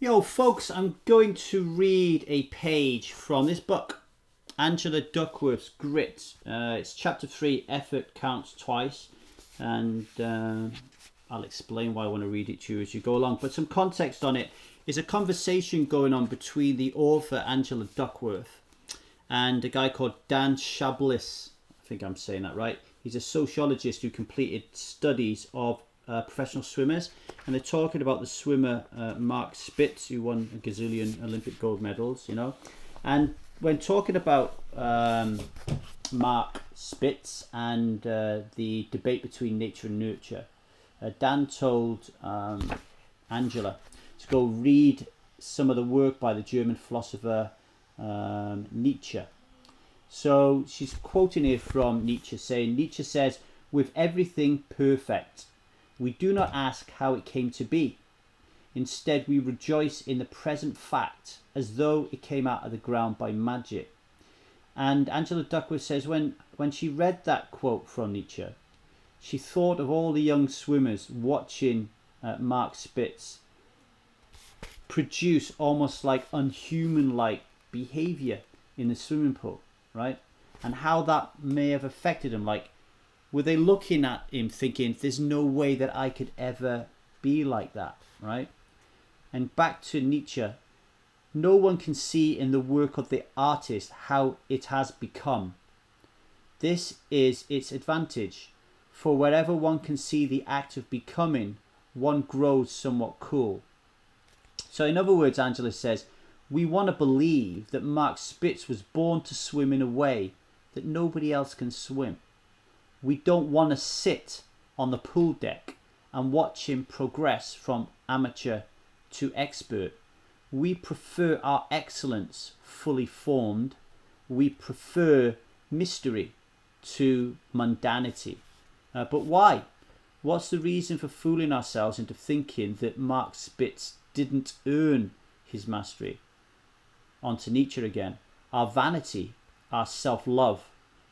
Yo, folks, I'm going to read a page from this book, Angela Duckworth's Grit. It's chapter 3, Effort Counts Twice, and I'll explain why I want to read it to you as you go along. But some context on it is a conversation going on between the author, Angela Duckworth, and a guy called Dan Chambliss. I think I'm saying that right. He's a sociologist who completed studies of professional swimmers, and they're talking about the swimmer Mark Spitz, who won a gazillion Olympic gold medals, you know. And when talking about Mark Spitz and the debate between nature and nurture, Dan told Angela to go read some of the work by the German philosopher Nietzsche. So she's quoting here from Nietzsche, saying, Nietzsche says, "With everything perfect, we do not ask how it came to be. Instead, we rejoice in the present fact as though it came out of the ground by magic." And Angela Duckworth says when she read that quote from Nietzsche, she thought of all the young swimmers watching Mark Spitz produce almost like unhuman-like behavior in the swimming pool, right? And how that may have affected him. Like, were they looking at him thinking, there's no way that I could ever be like that, right? And back to Nietzsche, no one can see in the work of the artist how it has become. This is its advantage, for wherever one can see the act of becoming, one grows somewhat cool. So in other words, Angela says, we want to believe that Mark Spitz was born to swim in a way that nobody else can swim. We don't want to sit on the pool deck and watch him progress from amateur to expert. We prefer our excellence fully formed. We prefer mystery to mundanity. But why? What's the reason for fooling ourselves into thinking that Mark Spitz didn't earn his mastery? On to Nietzsche again. Our vanity, our self-love,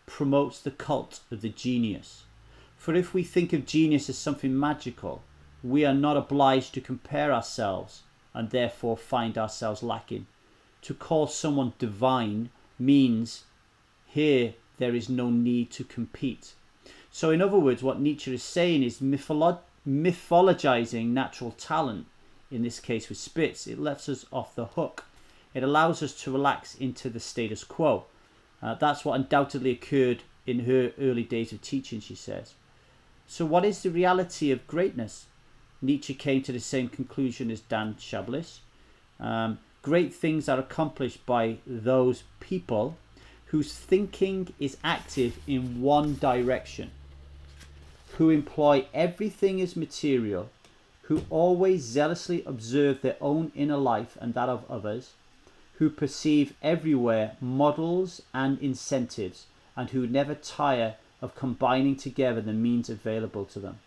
promotes the cult of the genius. For if we think of genius as something magical, we are not obliged to compare ourselves and therefore find ourselves lacking. To call someone divine means here there is no need to compete. So in other words, what Nietzsche is saying is mythologizing natural talent, in this case with Spitz, it lets us off the hook. It allows us to relax into the status quo. That's what undoubtedly occurred in her early days of teaching, she says. So what is the reality of greatness? Nietzsche came to the same conclusion as Dan Chambliss. Great things are accomplished by those people whose thinking is active in one direction, who employ everything as material, who always zealously observe their own inner life and that of others, who perceive everywhere models and incentives, and who never tire of combining together the means available to them.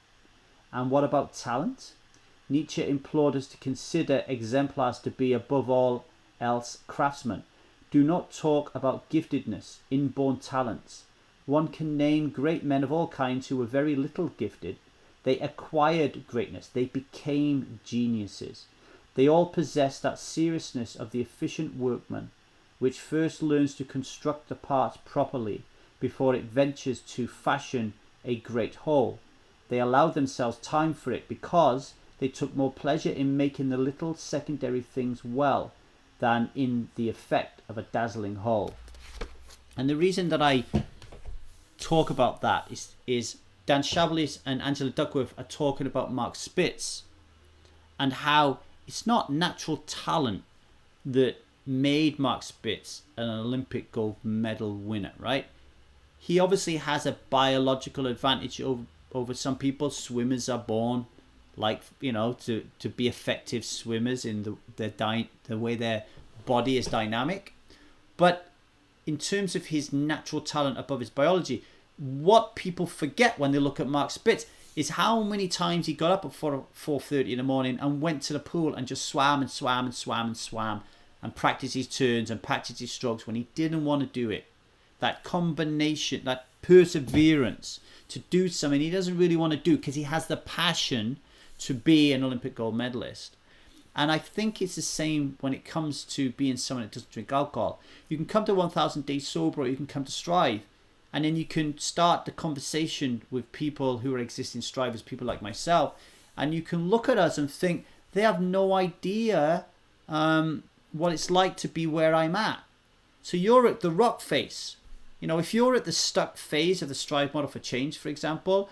And what about talent? Nietzsche implored us to consider exemplars to be above all else craftsmen. Do not talk about giftedness, inborn talents. One can name great men of all kinds who were very little gifted. They acquired greatness. They became geniuses. They all possess that seriousness of the efficient workman, which first learns to construct the parts properly before it ventures to fashion a great whole. They allowed themselves time for it because they took more pleasure in making the little secondary things well than in the effect of a dazzling whole. And the reason that I talk about that is Dan Chambliss and Angela Duckworth are talking about Mark Spitz and how it's not natural talent that made Mark Spitz an Olympic gold medal winner, right? He obviously has a biological advantage over some people. Swimmers are born like, you know, to be effective swimmers in the way their body is dynamic. But in terms of his natural talent above his biology, what people forget when they look at Mark Spitz is how many times he got up at 4:30 in the morning and went to the pool and just swam and swam and swam and swam and practiced his turns and practiced his strokes when he didn't want to do it. That combination, that perseverance to do something he doesn't really want to do because he has the passion to be an Olympic gold medalist. And I think it's the same when it comes to being someone that doesn't drink alcohol. You can come to 1000 Days Sober, or you can come to Strive, and then you can start the conversation with people who are existing strivers, people like myself, and you can look at us and think they have no idea what it's like to be where I'm at. So you're at the rock face. You know, if you're at the stuck phase of the Strive model for change, for example,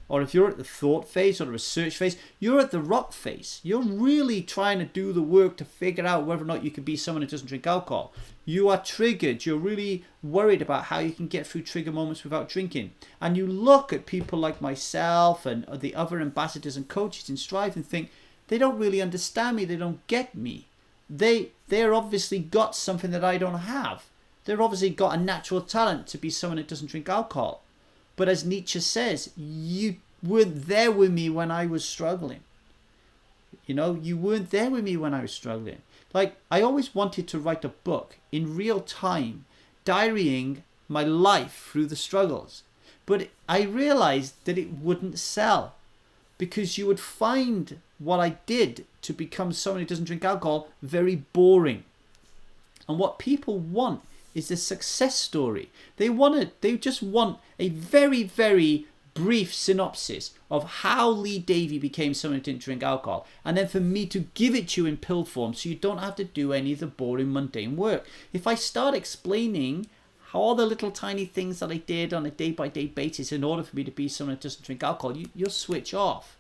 or if you're at the thought phase or the research phase, you're at the rock phase. You're really trying to do the work to figure out whether or not you can be someone who doesn't drink alcohol. You are triggered. You're really worried about how you can get through trigger moments without drinking. And you look at people like myself and the other ambassadors and coaches in Strive and think, they don't really understand me. They don't get me. They're obviously got something that I don't have. They've obviously got a natural talent to be someone that doesn't drink alcohol. But as Nietzsche says, you weren't there with me when I was struggling. You know, you weren't there with me when I was struggling. Like, I always wanted to write a book in real time, diarying my life through the struggles. But I realized that it wouldn't sell, because you would find what I did to become someone who doesn't drink alcohol very boring. And what people want is a success story. They just want a very, very brief synopsis of how Lee Davy became someone who didn't drink alcohol, and then for me to give it to you in pill form so you don't have to do any of the boring, mundane work. If I start explaining all the little tiny things that I did on a day-by-day basis in order for me to be someone who doesn't drink alcohol, you'll switch off,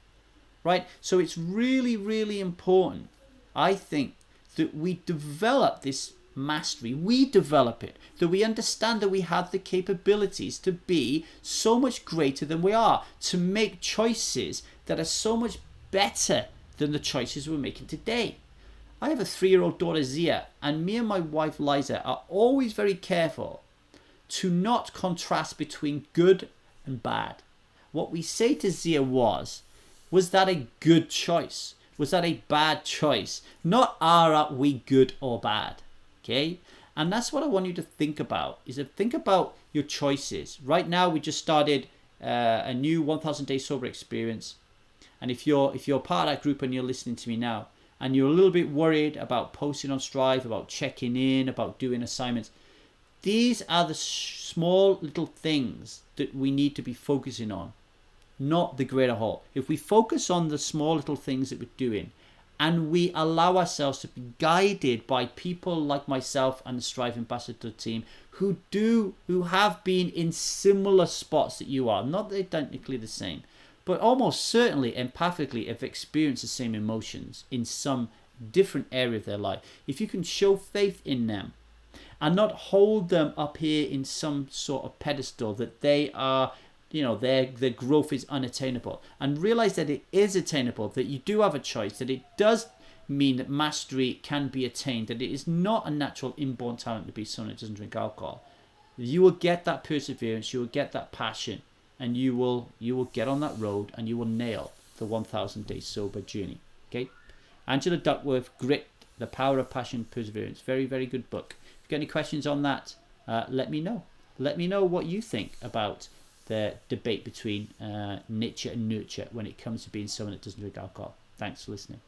right? So it's really, really important, I think, that we develop this mastery. We develop it, that we understand that we have the capabilities to be so much greater than we are, to make choices that are so much better than the choices we're making today. I have a 3-year-old daughter, Zia, and me and my wife, Liza, are always very careful to not contrast between good and bad. What we say to Zia was that a good choice? Was that a bad choice? Not are we good or bad? Okay, and that's what I want you to think about, is to think about your choices. Right now, we just started a new 1000 Days Sober experience. And if you're part of that group and you're listening to me now, and you're a little bit worried about posting on Strive, about checking in, about doing assignments, these are the small little things that we need to be focusing on, not the greater whole. If we focus on the small little things that we're doing, and we allow ourselves to be guided by people like myself and the Strive Ambassador team who have been in similar spots that you are, not identically the same, but almost certainly empathically have experienced the same emotions in some different area of their life. If you can show faith in them and not hold them up here in some sort of pedestal that they are, you know, their growth is unattainable, and realize that it is attainable, that you do have a choice, that it does mean that mastery can be attained, that it is not a natural inborn talent to be someone who doesn't drink alcohol. You will get that perseverance, you will get that passion, and you will get on that road and you will nail the 1000 Days Sober journey. Okay, Angela Duckworth, Grit, The Power of Passion, Perseverance. Very, very good book. If you've got any questions on that, let me know. Let me know what you think about the debate between Nietzsche and nurture when it comes to being someone that doesn't drink alcohol. Thanks for listening.